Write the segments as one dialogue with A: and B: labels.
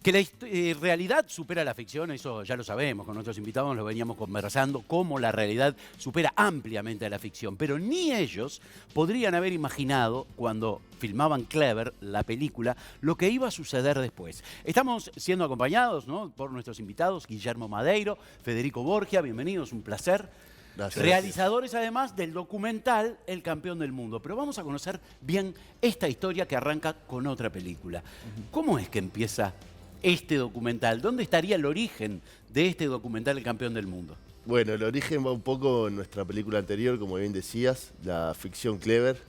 A: Que la realidad supera la ficción, eso ya lo sabemos, con nuestros invitados lo veníamos conversando, cómo la realidad supera ampliamente a la ficción. Pero ni ellos podrían haber imaginado, cuando filmaban Clever, la película, lo que iba a suceder después. Estamos siendo acompañados, ¿no?, por nuestros invitados, Guillermo Madeiro, Federico Borgia, bienvenidos, un placer.
B: Gracias.
A: Realizadores además del documental El Campeón del Mundo. Pero vamos a conocer bien esta historia que arranca con otra película. ¿Cómo es que empieza este documental? ¿Dónde estaría el origen de este documental El Campeón del Mundo?
B: Bueno, el origen va un poco en nuestra película anterior, como bien decías, la ficción Clever.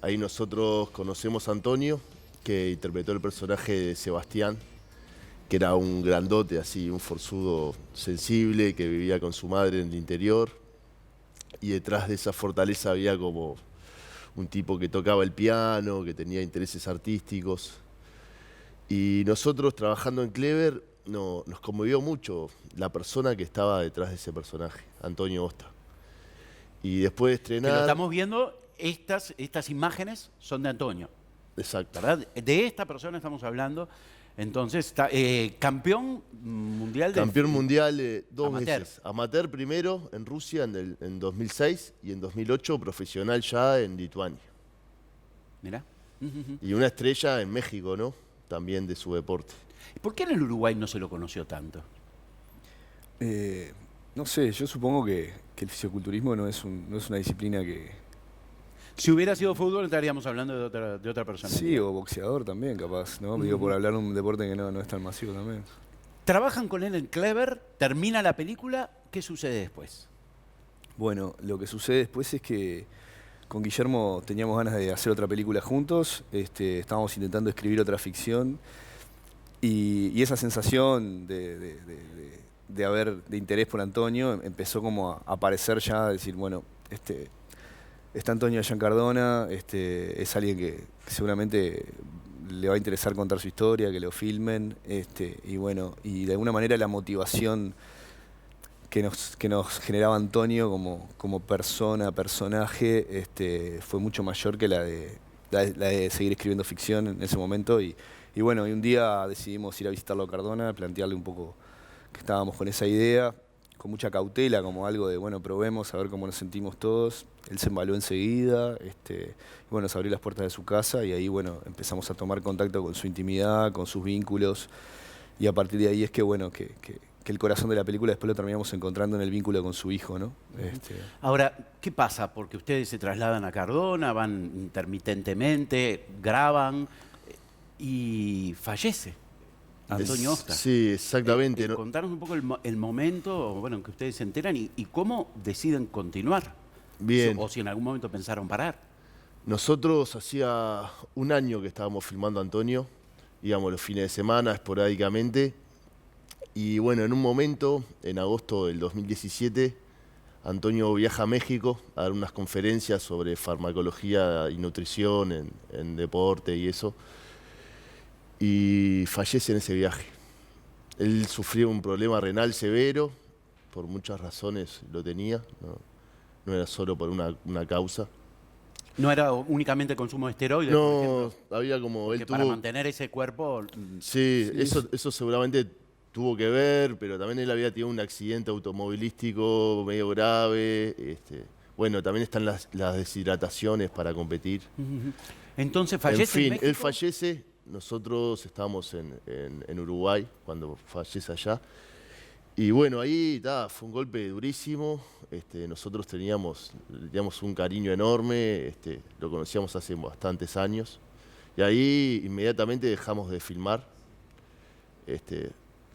B: Ahí nosotros conocemos a Antonio, que interpretó el personaje de Sebastián, que era un grandote, así, un forzudo sensible, que vivía con su madre en el interior. Y detrás de esa fortaleza había como un tipo que tocaba el piano, que tenía intereses artísticos. Y nosotros, trabajando en Clever, nos conmovió mucho la persona que estaba detrás de ese personaje, Antonio Osta. Y después de
A: Que lo
B: estrenar...
A: estamos viendo, estas imágenes son de Antonio.
B: Exacto.
A: ¿Verdad? De esta persona estamos hablando. Entonces, campeón mundial de...
B: Campeón mundial dos
A: amateur.
B: veces. Amateur primero en Rusia en 2006 y en 2008 profesional ya en Lituania.
A: Mirá.
B: Y una estrella en México, ¿no? También de su deporte.
A: ¿Por qué en el Uruguay no se lo conoció tanto?
C: No sé, yo supongo que el fisiculturismo no es una disciplina que...
A: Si hubiera sido fútbol, estaríamos hablando de otra persona.
C: Sí, o boxeador también, capaz, ¿no? Digo, por hablar de un deporte que no es tan masivo también.
A: Trabajan con él en Clever, termina la película, ¿qué sucede después?
C: Bueno, lo que sucede después es que con Guillermo teníamos ganas de hacer otra película juntos, estábamos intentando escribir otra ficción y esa sensación de interés por Antonio empezó como a aparecer ya, a decir, bueno, está Antonio Giancardona, es alguien que seguramente le va a interesar contar su historia, que lo filmen, y bueno, y de alguna manera la motivación que nos generaba Antonio como personaje, fue mucho mayor que la de seguir escribiendo ficción en ese momento. Y bueno, y un día decidimos ir a visitarlo a Cardona, plantearle un poco que estábamos con esa idea, con mucha cautela, como algo de, bueno, probemos a ver cómo nos sentimos todos. Él se embaló enseguida, y bueno, nos abrió las puertas de su casa y ahí, bueno, empezamos a tomar contacto con su intimidad, con sus vínculos, y a partir de ahí es que, bueno, que el corazón de la película después lo terminamos encontrando en el vínculo con su hijo, ¿no?
A: Ahora, ¿qué pasa? Porque ustedes se trasladan a Cardona, van intermitentemente, graban y fallece Antonio Osta.
B: Sí, exactamente.
A: Contanos un poco el momento, bueno, en que ustedes se enteran y cómo deciden continuar.
B: Bien.
A: O si en algún momento pensaron parar.
B: Nosotros hacía un año que estábamos filmando a Antonio, íbamos los fines de semana, esporádicamente. Y bueno, en un momento, en agosto del 2017, Antonio viaja a México a dar unas conferencias sobre farmacología y nutrición en deporte y eso. Y fallece en ese viaje. Él sufrió un problema renal severo, por muchas razones lo tenía, no era solo por una causa.
A: No era únicamente consumo de esteroides, por ejemplo.
B: Había como él tuvo...
A: Para mantener ese cuerpo...
B: Sí, eso seguramente tuvo que ver, pero también él había tenido un accidente automovilístico medio grave. Bueno, también están las deshidrataciones para competir.
A: Entonces fallece
B: en fin,
A: en México.
B: Él fallece, nosotros estábamos en Uruguay cuando fallece allá. Y bueno, ahí fue un golpe durísimo. Nosotros teníamos un cariño enorme, lo conocíamos hace bastantes años. Y ahí inmediatamente dejamos de filmar.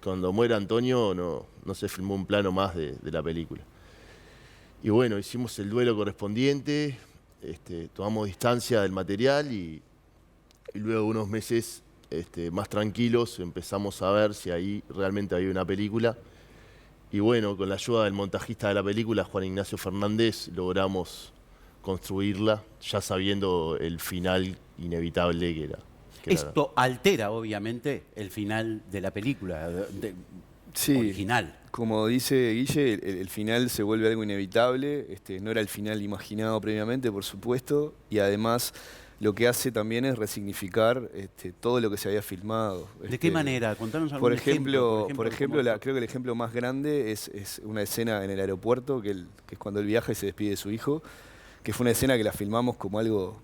B: Cuando muere Antonio no se filmó un plano más de la película. Y bueno, hicimos el duelo correspondiente, tomamos distancia del material y luego de unos meses más tranquilos empezamos a ver si ahí realmente había una película. Y bueno, con la ayuda del montajista de la película, Juan Ignacio Fernández, logramos construirla ya sabiendo el final inevitable que era.
A: Esto altera, obviamente, el final de la película original.
C: Como dice Guille, el final se vuelve algo inevitable. No era el final imaginado previamente, por supuesto, y además lo que hace también es resignificar todo lo que se había filmado.
A: ¿De qué manera? Contanos algún
C: Por ejemplo,
A: ejemplo,
C: creo que el ejemplo más grande es una escena en el aeropuerto, que es cuando él viaja y se despide de su hijo, que fue una escena que la filmamos como algo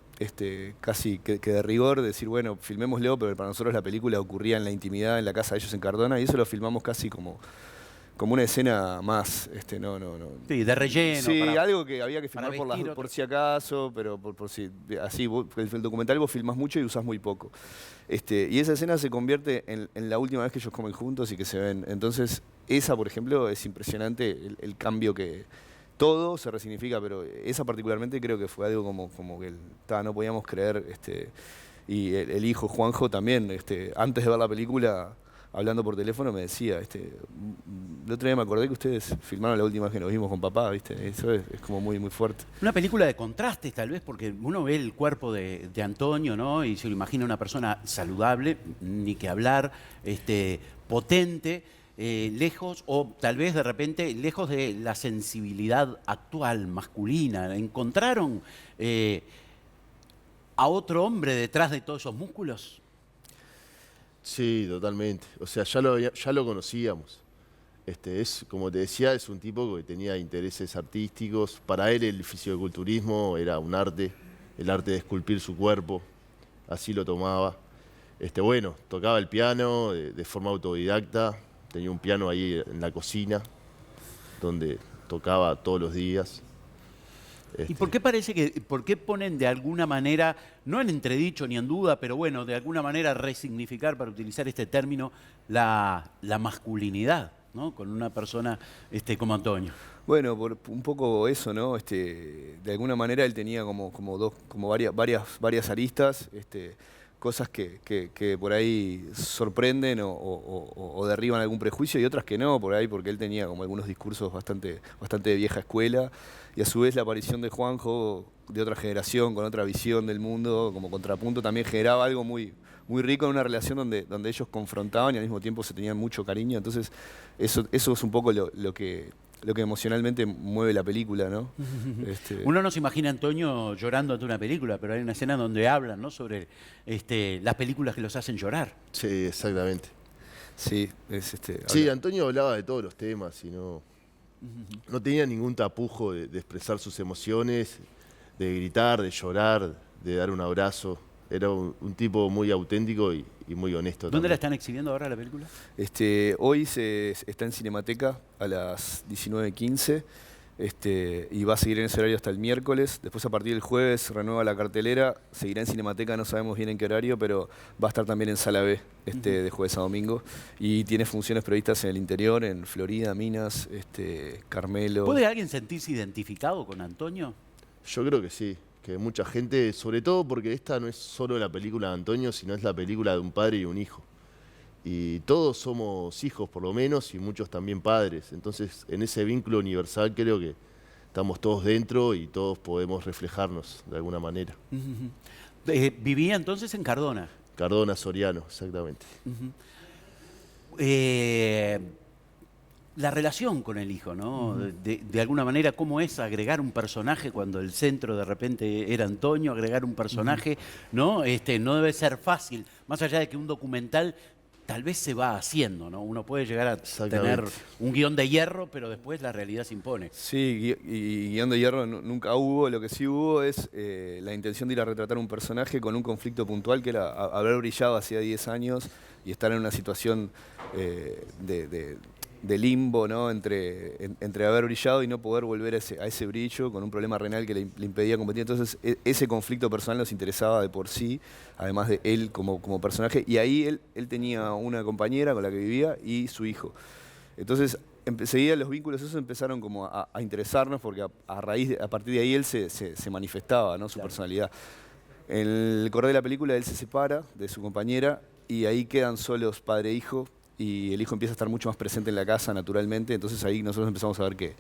C: casi que de rigor, decir, bueno, filmémoslo, pero para nosotros la película ocurría en la intimidad, en la casa de ellos en Cardona, y eso lo filmamos casi como una escena más, no.
A: Sí, de relleno.
C: Sí, algo que había que filmar
A: vestir
C: por si acaso, pero por si, así, el documental vos filmás mucho y usás muy poco. Y esa escena se convierte en la última vez que ellos comen juntos y que se ven. Entonces, esa, por ejemplo, es impresionante el cambio que... Todo se resignifica, pero esa particularmente creo que fue algo como que no podíamos creer. Y el hijo, Juanjo, también, antes de ver la película... Hablando por teléfono me decía, el otro día me acordé que ustedes filmaron la última vez que nos vimos con papá, ¿viste? Eso es como muy, muy fuerte.
A: Una película de contrastes, tal vez, porque uno ve el cuerpo de Antonio, ¿no? Y se lo imagina una persona saludable, ni que hablar, potente, lejos, o tal vez de repente lejos de la sensibilidad actual, masculina. ¿Encontraron a otro hombre detrás de todos esos músculos?
B: Sí, totalmente. O sea, ya lo conocíamos. Es, como te decía, es un tipo que tenía intereses artísticos. Para él el fisicoculturismo era un arte, el arte de esculpir su cuerpo. Así lo tomaba. Bueno, tocaba el piano de forma autodidacta. Tenía un piano ahí en la cocina, donde tocaba todos los días.
A: ¿Y por qué por qué ponen de alguna manera, no en entredicho ni en duda, pero bueno, de alguna manera resignificar, para utilizar este término, la masculinidad, ¿no? Con una persona como Antonio?
C: Bueno, por un poco eso, ¿no? De alguna manera él tenía como varias aristas, cosas que por ahí sorprenden o derriban algún prejuicio, y otras que no, por ahí, porque él tenía como algunos discursos bastante de vieja escuela, y a su vez la aparición de Juanjo, de otra generación, con otra visión del mundo, como contrapunto, también generaba algo muy, muy rico en una relación donde ellos confrontaban y al mismo tiempo se tenían mucho cariño. Entonces, eso es un poco lo que emocionalmente mueve la película, ¿no?
A: Uno no se imagina a Antonio llorando ante una película, pero hay una escena donde hablan, ¿no?, sobre las películas que los hacen llorar.
B: Sí, exactamente.
C: Sí,
B: Sí, Antonio hablaba de todos los temas y no tenía ningún tapujo de expresar sus emociones, de gritar, de llorar, de dar un abrazo. Era un tipo muy auténtico y muy honesto.
A: ¿Dónde
B: también.
A: la están exhibiendo ahora la película?
C: Hoy está en Cinemateca a las 19:15 y va a seguir en ese horario hasta el miércoles. Después, a partir del jueves, renueva la cartelera. Seguirá en Cinemateca, no sabemos bien en qué horario, pero va a estar también en Sala B de jueves a domingo. Y tiene funciones previstas en el interior, en Florida, Minas, Carmelo.
A: ¿Puede alguien sentirse identificado con Antonio?
B: Yo creo que sí, que mucha gente, sobre todo porque esta no es solo la película de Antonio, sino es la película de un padre y un hijo. Y todos somos hijos, por lo menos, y muchos también padres. Entonces, en ese vínculo universal creo que estamos todos dentro y todos podemos reflejarnos de alguna manera.
A: Vivía entonces en Cardona.
B: Cardona, Soriano, exactamente.
A: La relación con el hijo, ¿no? De alguna manera, ¿cómo es agregar un personaje cuando el centro de repente era Antonio? Agregar un personaje, ¿no? No debe ser fácil, más allá de que un documental tal vez se va haciendo, ¿no? Uno puede llegar a tener un guión de hierro, pero después la realidad se impone.
C: Sí, y guión de hierro nunca hubo. Lo que sí hubo es la intención de ir a retratar un personaje con un conflicto puntual, que era haber brillado hacía 10 años y estar en una situación de limbo, ¿no? Entre haber brillado y no poder volver a ese brillo, con un problema renal que le impedía competir. Entonces, ese conflicto personal nos interesaba de por sí, además de él como personaje. Y ahí él tenía una compañera con la que vivía y su hijo. Entonces, enseguida los vínculos esos empezaron como a interesarnos, porque a partir de ahí él se manifestaba, ¿no? Su personalidad. En el correr de la película él se separa de su compañera y ahí quedan solos padre e hijo. Y el hijo empieza a estar mucho más presente en la casa, naturalmente. Entonces ahí nosotros empezamos a ver que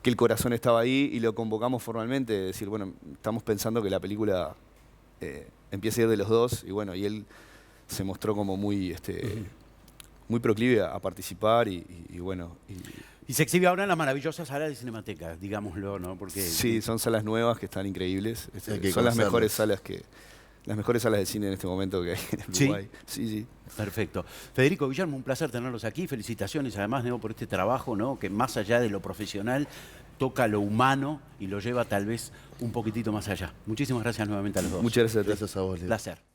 C: el corazón estaba ahí y lo convocamos formalmente. Decir, bueno, estamos pensando que la película empiece a ir de los dos. Y bueno, y él se mostró como muy proclive a participar y bueno.
A: Y se exhibe ahora en la maravillosa sala de Cinemateca, digámoslo, ¿no? Porque
C: sí, son salas nuevas que están increíbles. Son las mejores salas las mejores salas de cine en este momento que hay en
A: ¿Sí?
C: Uruguay. Sí, sí.
A: Perfecto. Federico, Guillermo, un placer tenerlos aquí. Felicitaciones además, Neo, por este trabajo, ¿no? Que más allá de lo profesional toca lo humano y lo lleva tal vez un poquitito más allá. Muchísimas gracias nuevamente a los dos.
C: Muchas gracias a ti.
B: Gracias a vos, Leo.
A: Placer.